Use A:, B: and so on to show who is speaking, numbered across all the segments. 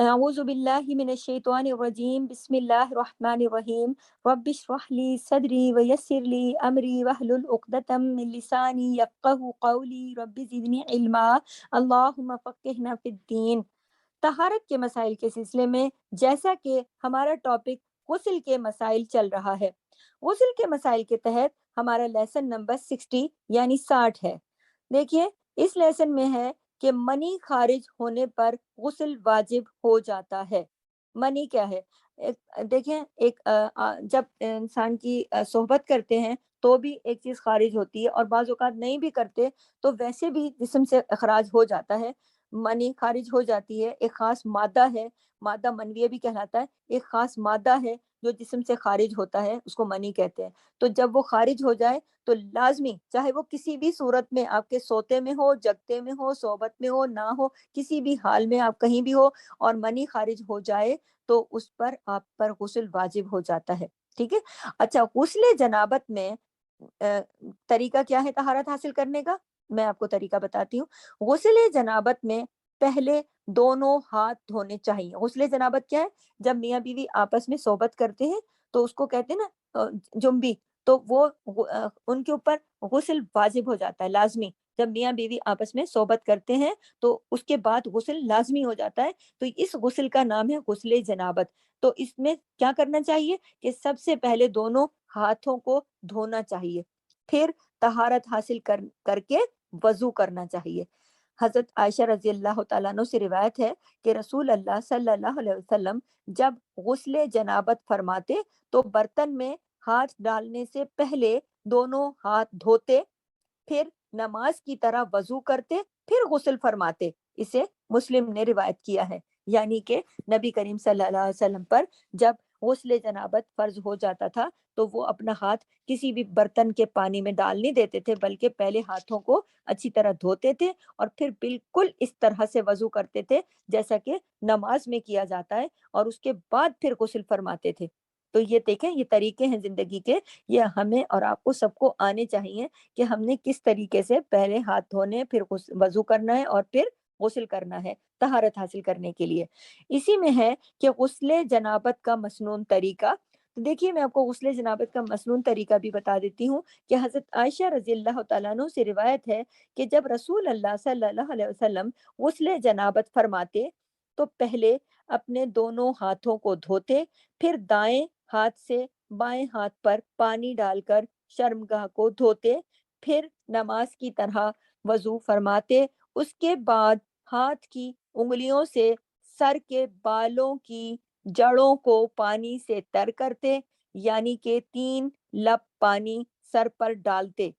A: اعوذ باللہ من الشیطان الرجیم، بسم اللہ الرحمن الرحیم، رب اشرح لی صدری ویسر لی امری واحلل عقدۃ من لسانی یفقہوا قولی، رب زدنی علما، اللہم فقہنا فی الدین۔ طہارت کے مسائل کے سلسلے میں جیسا کہ ہمارا ٹاپک غسل کے مسائل چل رہا ہے، غسل کے مسائل کے تحت ہمارا لیسن نمبر 60 یعنی 60 ہے۔ دیکھیے اس لیسن میں ہے کہ منی خارج ہونے پر غسل واجب ہو جاتا ہے۔ منی کیا ہے؟ دیکھیں جب انسان کی صحبت کرتے ہیں تو بھی ایک چیز خارج ہوتی ہے، اور بعض اوقات نہیں بھی کرتے تو ویسے بھی جسم سے اخراج ہو جاتا ہے، منی خارج ہو جاتی ہے۔ ایک خاص مادہ ہے، مادہ منویہ بھی کہلاتا ہے، ایک خاص مادہ ہے جو جسم سے خارج ہوتا ہے، اس کو منی کہتے ہیں۔ تو جب وہ خارج ہو جائے تو لازمی، چاہے وہ کسی بھی صورت میں آپ کے سوتے میں ہو، جگتے میں ہو، صحبت میں ہو، نہ ہو، کسی بھی حال میں آپ کہیں بھی ہو اور منی خارج ہو جائے تو اس پر آپ پر غسل واجب ہو جاتا ہے۔ ٹھیک ہے۔ اچھا، غسل جنابت میں طریقہ کیا ہے طہارت حاصل کرنے کا؟ میں آپ کو طریقہ بتاتی ہوں۔ غسل جنابت میں پہلے دونوں ہاتھ دھونے چاہیے۔ غسل جنابت کیا ہے؟ جب میاں بیوی آپس میں صحبت کرتے ہیں تو اس کو کہتے ہیں نا جنبی، تو وہ ان کے اوپر غسل واجب ہو جاتا ہے، لازمی۔ جب میاں بیوی آپس میں صحبت کرتے ہیں تو اس کے بعد غسل لازمی ہو جاتا ہے، تو اس غسل کا نام ہے غسل جنابت۔ تو اس میں کیا کرنا چاہیے کہ سب سے پہلے دونوں ہاتھوں کو دھونا چاہیے، پھر طہارت حاصل کر کے وضو کرنا چاہیے۔ حضرت عائشہ رضی اللہ تعالیٰ عنہ سے روایت ہے کہ رسول اللہ صلی اللہ علیہ وسلم جب غسل جنابت فرماتے تو برتن میں ہاتھ ڈالنے سے پہلے دونوں ہاتھ دھوتے، پھر نماز کی طرح وضو کرتے، پھر غسل فرماتے۔ اسے مسلم نے روایت کیا ہے۔ یعنی کہ نبی کریم صلی اللہ علیہ وسلم پر جب غسل جنابت فرض ہو جاتا تھا تو وہ اپنا ہاتھ کسی بھی برتن کے پانی میں ڈال نہیں دیتے تھے، بلکہ پہلے ہاتھوں کو اچھی طرح دھوتے تھے اور پھر بالکل اس طرح سے وضو کرتے تھے جیسا کہ نماز میں کیا جاتا ہے، اور اس کے بعد پھر غسل فرماتے تھے۔ تو یہ دیکھیں، یہ طریقے ہیں زندگی کے، یہ ہمیں اور آپ کو سب کو آنے چاہیے کہ ہم نے کس طریقے سے پہلے ہاتھ دھونے، پھر وضو کرنا ہے اور پھر غسل کرنا ہے طہارت حاصل کرنے کے لیے۔ اسی میں ہے کہ غسل جنابت کا مسنون طریقہ۔ تو دیکھیے میں آپ کو غسل جنابت کا مسنون طریقہ بھی بتا دیتی ہوں کہ حضرت عائشہ رضی اللہ تعالیٰ عنہ سے روایت ہے کہ جب رسول اللہ صلی اللہ علیہ وسلم غسل جنابت فرماتے تو پہلے اپنے دونوں ہاتھوں کو دھوتے، پھر دائیں ہاتھ سے بائیں ہاتھ پر پانی ڈال کر شرمگاہ کو دھوتے، پھر نماز کی طرح وضو فرماتے۔ اس کے بعد ہاتھ کی انگلیوں سے سر کے بالوں کی جڑوں کو پانی سے تر کرتے، یعنی کہ 3 لپ پانی سر پر ڈالتے،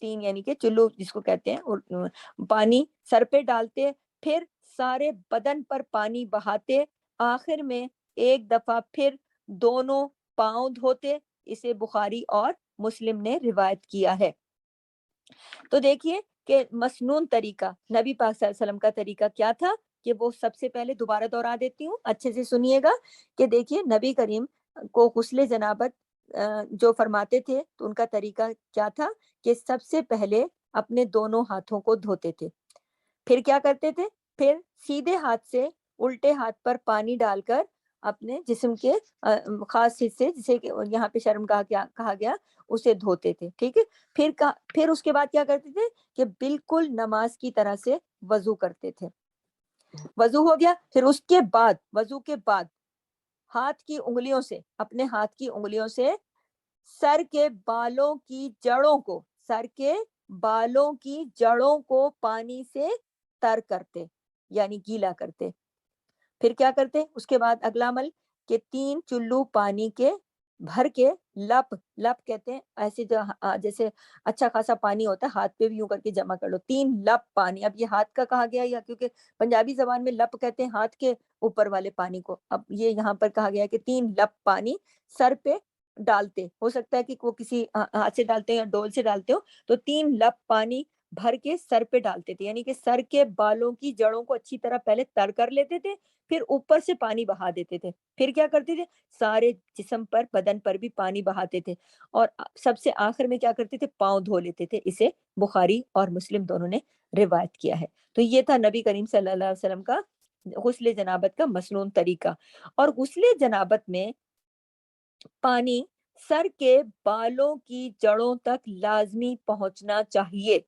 A: 3 یعنی کہ چلو جس کو کہتے ہیں، اور پانی سر پہ ڈالتے، پھر سارے بدن پر پانی بہاتے، آخر میں ایک دفعہ پھر دونوں پاؤں دھوتے۔ اسے بخاری اور مسلم نے روایت کیا ہے۔ تو دیکھیے کہ مسنون طریقہ نبی پاک صلی اللہ علیہ وسلم کا طریقہ کیا تھا، کہ وہ سب سے پہلے دوبارہ دہرا دیتی ہوں، اچھے سے سنیے گا کہ دیکھیے نبی کریم کو غسل جنابت جو فرماتے تھے تو ان کا طریقہ کیا تھا کہ سب سے پہلے اپنے دونوں ہاتھوں کو دھوتے تھے، پھر کیا کرتے تھے، پھر سیدھے ہاتھ سے الٹے ہاتھ پر پانی ڈال کر اپنے جسم کے خاص حصے، جسے کہ یہاں پہ شرمگاہ کہا گیا، اسے دھوتے تھے۔ ٹھیک ہے۔ پھر اس کے بعد کیا کرتے تھے کہ بالکل نماز کی طرح سے وضو کرتے تھے۔ وضو ہو گیا، پھر اس کے بعد وضو کے بعد ہاتھ کی انگلیوں سے، اپنے ہاتھ کی انگلیوں سے سر کے بالوں کی جڑوں کو، سر کے بالوں کی جڑوں کو پانی سے تر کرتے، یعنی گیلا کرتے۔ پھر کیا کرتے اس کے بعد اگلا عمل کہ 3 چلو پانی کے بھر کے، لپ لپ کہتے ہیں ایسے جو جیسے اچھا خاصا پانی ہوتا ہے، ہاتھ پہ بھی یوں کر کے جمع کر لو 3 لپ پانی۔ اب یہ ہاتھ کا کہا گیا یا کیونکہ پنجابی زبان میں لپ کہتے ہیں ہاتھ کے اوپر والے پانی کو، اب یہ یہاں پر کہا گیا کہ 3 لپ پانی سر پہ ڈالتے، ہو سکتا ہے کہ وہ کسی ہاتھ سے ڈالتے ہیں یا ڈول سے ڈالتے ہو، تو 3 لپ پانی بھر کے سر پہ ڈالتے تھے، یعنی کہ سر کے بالوں کی جڑوں کو اچھی طرح پہلے تر کر لیتے تھے، پھر اوپر سے پانی بہا دیتے تھے، پھر کیا کرتے تھے سارے جسم پر، بدن پر بھی پانی بہاتے تھے، اور سب سے آخر میں کیا کرتے تھے پاؤں دھو لیتے تھے۔ اسے بخاری اور مسلم دونوں نے روایت کیا ہے۔ تو یہ تھا نبی کریم صلی اللہ علیہ وسلم کا غسل جنابت کا مسنون طریقہ۔ اور غسل جنابت میں پانی سر کے بالوں کی جڑوں تک لازمی پہنچنا چاہیے۔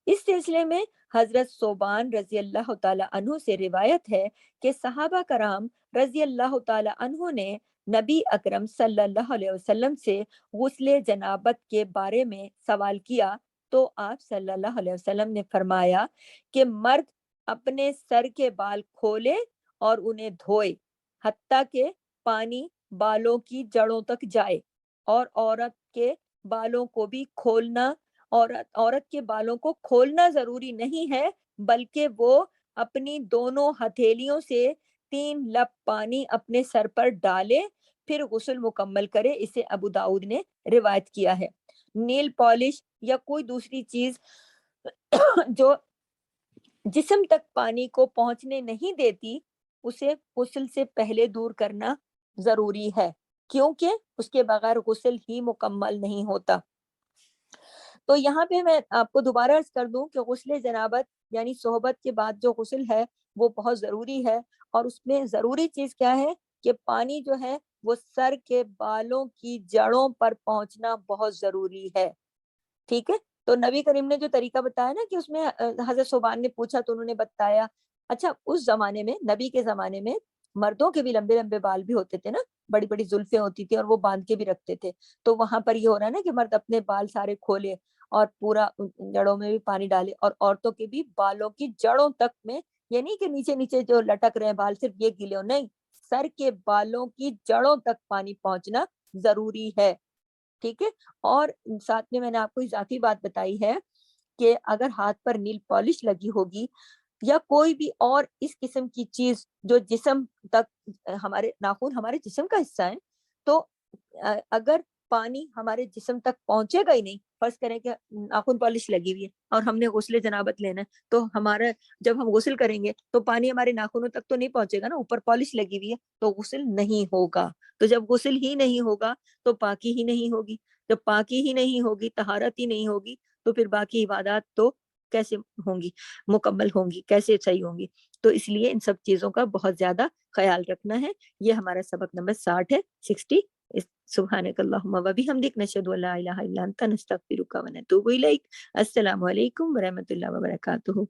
A: اس سلسلے میں حضرت ثوبان رضی اللہ تعالی عنہ سے روایت ہے کہ صحابہ کرام رضی اللہ تعالی عنہ نے نبی اکرم صلی اللہ علیہ وسلم سے غسل جنابت کے بارے میں سوال کیا تو آپ صلی اللہ علیہ وسلم نے فرمایا کہ مرد اپنے سر کے بال کھولے اور انہیں دھوئے حتیٰ کہ پانی بالوں کی جڑوں تک جائے، اور عورت کے بالوں کو بھی کھولنا عورت کے بالوں کو کھولنا ضروری نہیں ہے، بلکہ وہ اپنی دونوں ہتھیلیوں سے 3 لپ پانی اپنے سر پر ڈالے پھر غسل مکمل کرے۔ اسے ابو داؤد نے روایت کیا ہے۔ نیل پالش یا کوئی دوسری چیز جو جسم تک پانی کو پہنچنے نہیں دیتی، اسے غسل سے پہلے دور کرنا ضروری ہے، کیونکہ اس کے بغیر غسل ہی مکمل نہیں ہوتا۔ تو یہاں پہ میں آپ کو دوبارہ عرض کر دوں کہ غسل جنابت یعنی صحبت کے بعد جو غسل ہے وہ بہت ضروری ہے، اور اس میں ضروری چیز کیا ہے کہ پانی جو ہے وہ سر کے بالوں کی جڑوں پر پہنچنا بہت ضروری ہے، ٹھیک ہے۔ تو نبی کریم نے جو طریقہ بتایا نا کہ اس میں حضرت صوبان نے پوچھا تو انہوں نے بتایا۔ اچھا، اس زمانے میں نبی کے زمانے میں مردوں کے بھی لمبے لمبے بال بھی ہوتے تھے نا، بڑی بڑی زلفیں ہوتی تھی اور وہ باندھ کے بھی رکھتے تھے، تو وہاں پر یہ ہو رہا ہے نا کہ مرد اپنے بال سارے کھولے اور پورا جڑوں میں بھی پانی ڈالے، اور عورتوں کے بھی بالوں کی جڑوں تک میں، یہ نہیں کہ نیچے نیچے جو لٹک رہے ہیں بال صرف یہ گیلے ہو، نہیں، سر کے بالوں کی جڑوں تک پانی پہنچنا ضروری ہے، ٹھیک ہے۔ اور ساتھ میں نے آپ کو اضافی بات بتائی ہے کہ اگر ہاتھ پر نیل پالش لگی ہوگی یا کوئی بھی اور اس قسم کی چیز جو جسم تک، ہمارے ناخن ہمارے جسم کا حصہ ہے، تو اگر پانی ہمارے جسم تک پہنچے گا ہی نہیں، فرض کریں کہ ناخن پالش لگی ہوئی ہے اور ہم نے غسل جنابت لینا ہے، تو ہمارا جب ہم غسل کریں گے تو پانی ہمارے ناخنوں تک تو نہیں پہنچے گا نا، اوپر پالش لگی ہوئی ہے تو غسل نہیں ہوگا۔ تو جب غسل ہی نہیں ہوگا تو پاکی ہی نہیں ہوگی، جب پاکی ہی نہیں ہوگی، طہارت ہی نہیں ہوگی، تو پھر باقی عبادات تو کیسے ہوں گی، مکمل ہوں گی، کیسے صحیح ہوں گی؟ تو اس لیے ان سب چیزوں کا بہت زیادہ خیال رکھنا ہے۔ یہ ہمارا سبق نمبر 60 ہے، 60۔ سبحانک اللہم و بحمدک، نشہد ان لا الہ الا انت، نستغفرک و نتوب الیک۔ السلام علیکم ورحمۃ اللہ وبرکاتہ۔